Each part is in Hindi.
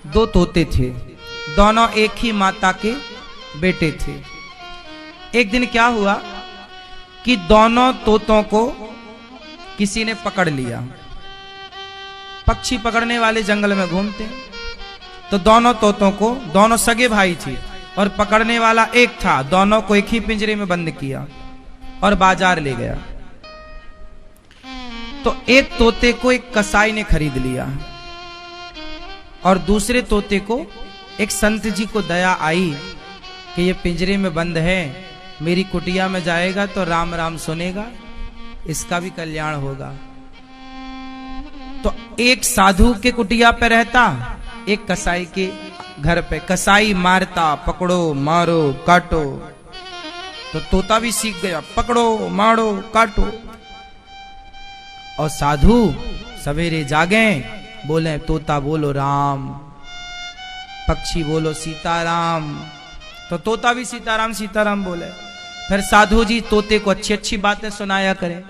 दो तोते थे, दोनों एक ही माता के बेटे थे। एक दिन क्या हुआ कि दोनों तोतों को किसी ने पकड़ लिया। पक्षी पकड़ने वाले जंगल में घूमते हैं, तो दोनों तोतों को, दोनों सगे भाई थे और पकड़ने वाला एक था, दोनों को एक ही पिंजरे में बंद किया और बाजार ले गया। तो एक तोते को एक कसाई ने खरीद लिया और दूसरे तोते को एक संत जी को दया आई कि ये पिंजरे में बंद है, मेरी कुटिया में जाएगा तो राम राम सुनेगा, इसका भी कल्याण होगा। तो एक साधु के कुटिया पे रहता, एक कसाई के घर पे। कसाई मारता, पकड़ो मारो काटो, तो तोता भी सीख गया, पकड़ो मारो काटो। और साधु सवेरे जागे, बोले तोता बोलो राम, पक्षी बोलो सीताराम, तो तोता भी सीताराम सीताराम बोले। फिर साधु जी तोते को अच्छी अच्छी बातें सुनाया करें,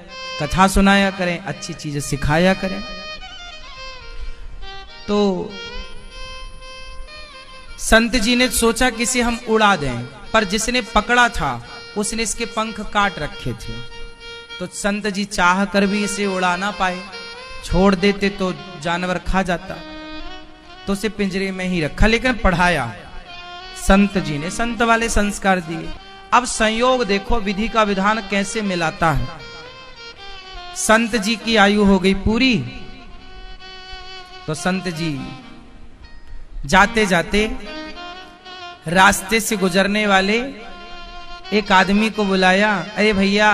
कथा सुनाया करें, अच्छी चीजें सिखाया करें। तो संत जी ने सोचा कि इसे हम उड़ा दें, पर जिसने पकड़ा था उसने इसके पंख काट रखे थे। तो संत जी चाह कर भी इसे उड़ा ना पाए, छोड़ देते तो जानवर खा जाता, तो उसे पिंजरे में ही रखा, लेकिन पढ़ाया संत जी ने, संत वाले संस्कार दिए। अब संयोग देखो विधि का विधान कैसे मिलाता है। संत जी की आयु हो गई पूरी, तो संत जी जाते जाते रास्ते से गुजरने वाले एक आदमी को बुलाया, अरे भैया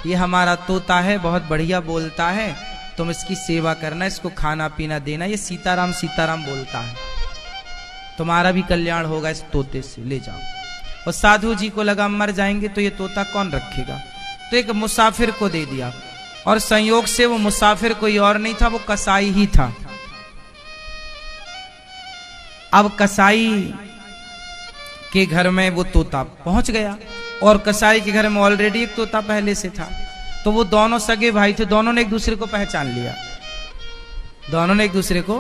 ये हमारा तोता है, बहुत बढ़िया बोलता है, तुम इसकी सेवा करना, इसको खाना पीना देना, ये सीताराम सीताराम बोलता है, तुम्हारा भी कल्याण होगा इस तोते से, ले जाओ। और साधु जी को लगा मर जाएंगे तो ये तोता कौन रखेगा, तो एक मुसाफिर को दे दिया। और संयोग से वो मुसाफिर कोई और नहीं था, वो कसाई ही था। अब कसाई के घर में वो तोता पहुंच गया, और कसाई के घर में ऑलरेडी एक तोता पहले से था। तो वो दोनों सगे भाई थे, दोनों ने एक दूसरे को पहचान लिया, दोनों ने एक दूसरे को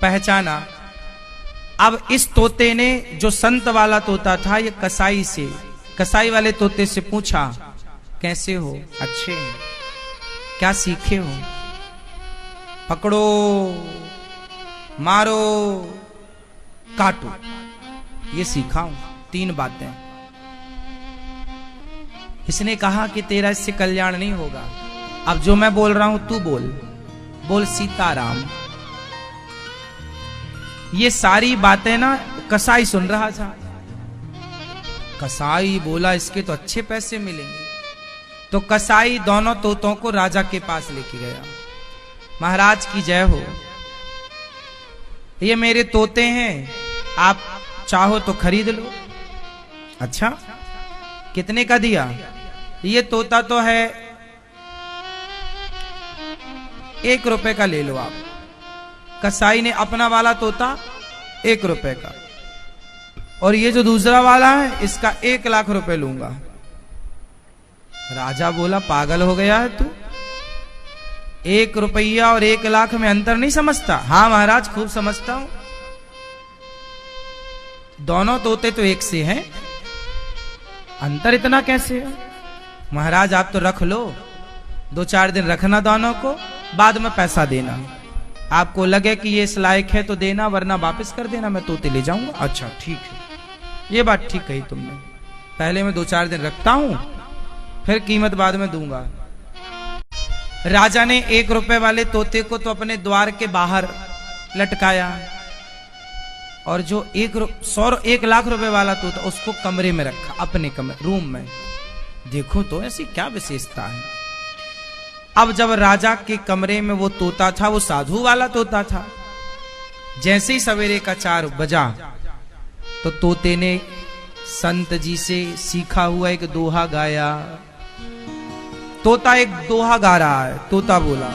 पहचाना। अब इस तोते ने, जो संत वाला तोता था, ये कसाई से, कसाई वाले तोते से पूछा, कैसे हो? अच्छे हैं। क्या सीखे हो? पकड़ो मारो काटो, ये सीखा हूं, 3 बातें। इसने कहा कि तेरा इससे कल्याण नहीं होगा, अब जो मैं बोल रहा हूं तू बोल, बोल सीताराम। ये सारी बातें ना कसाई सुन रहा था। कसाई बोला इसके तो अच्छे पैसे मिलेंगे। तो कसाई दोनों तोतों को राजा के पास लेके गया। महाराज की जय हो, ये मेरे तोते हैं, आप चाहो तो खरीद लो। अच्छा, कितने का दिया? ये तोता तो है 1 रुपए का, ले लो आप। कसाई ने अपना वाला तोता 1 रुपए का, और ये जो दूसरा वाला है इसका 1 लाख रुपए लूंगा। राजा बोला पागल हो गया है तू, 1 रुपया और 1 लाख में अंतर नहीं समझता? हाँ महाराज खूब समझता हूं, दोनों तोते तो एक से हैं, अंतर इतना कैसे है? महाराज आप तो रख लो, 2-4 दिन रखना दोनों को, बाद में पैसा देना। आपको लगे कि ये इस लायक है तो देना, वरना वापस कर देना, मैं तोते ले जाऊंगा। अच्छा ठीक है, ये बात ठीक कही तुमने, पहले मैं 2-4 दिन रखता हूं, फिर कीमत बाद में दूंगा। राजा ने 1 रुपए वाले तोते को तो अपने द्वार के बाहर लटकाया, और जो 1 लाख रुपए वाला तोता उसको कमरे में रखा, अपने कमरे रूम में। देखो तो ऐसी क्या विशेषता है। अब जब राजा के कमरे में वो तोता था, वो साधु वाला तोता था, जैसे ही सवेरे का 4 बजा तो तोते ने संत जी से सीखा हुआ एक दोहा गाया। तोता एक दोहा गा रहा है। तोता बोला,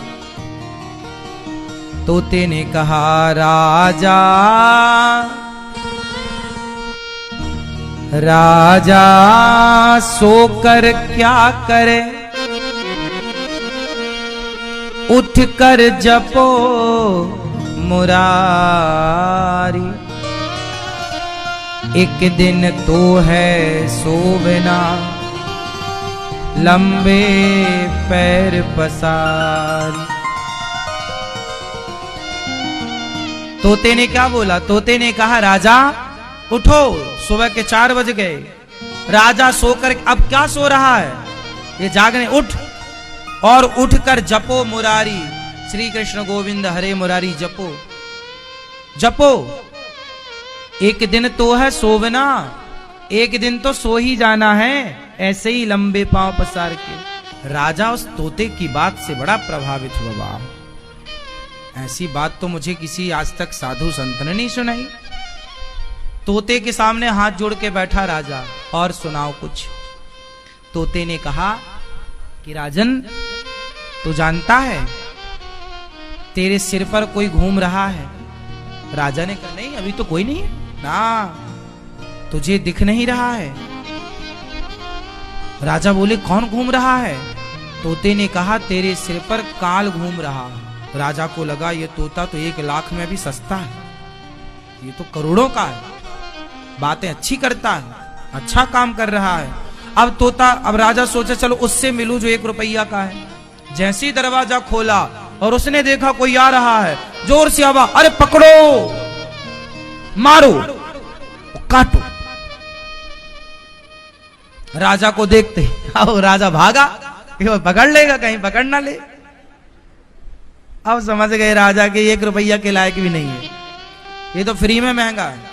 तोते ने कहा राजा राजा सोकर क्या करे, उठ कर जपो मुरारी। एक दिन तो है सोवना, लंबे पैर पसार। तोते ने क्या बोला? तोते ने कहा राजा उठो, सुबह के 4 बज गए। राजा सोकर अब क्या सो रहा है, ये जागने, उठ और उठकर जपो मुरारी। श्री कृष्ण गोविंद हरे मुरारी जपो जपो। एक दिन तो है सोवना, एक दिन तो सो ही जाना है, ऐसे ही लंबे पांव पसार के। राजा उस तोते की बात से बड़ा प्रभावित हुआ। बाप, ऐसी बात तो मुझे किसी आज तक साधु संत ने नहीं सुनाई। तोते के सामने हाथ जोड़ के बैठा राजा, और सुनाओ कुछ। तोते ने कहा कि राजन, तू जानता है तेरे सिर पर कोई घूम रहा है। राजा ने कहा नहीं, अभी तो कोई नहीं है ना, तुझे दिख नहीं रहा है। राजा बोले कौन घूम रहा है? तोते ने कहा तेरे सिर पर काल घूम रहा है। राजा को लगा ये तोता तो 1 लाख में भी सस्ता है, ये तो करोड़ों का है, बातें अच्छी करता है, अच्छा काम कर रहा है। अब राजा सोचा चलो उससे मिलूं जो 1 रुपया का है। जैसे ही दरवाजा खोला और उसने देखा कोई आ रहा है, जोर से आवाज, अरे पकड़ो, मारो, काटो। राजा को देखते अब राजा भागा कि वो पकड़ लेगा, कहीं पकड़ ना ले। अब समझ गए राजा के 1 रुपया के लायक भी नहीं है, ये तो फ्री में महंगा है।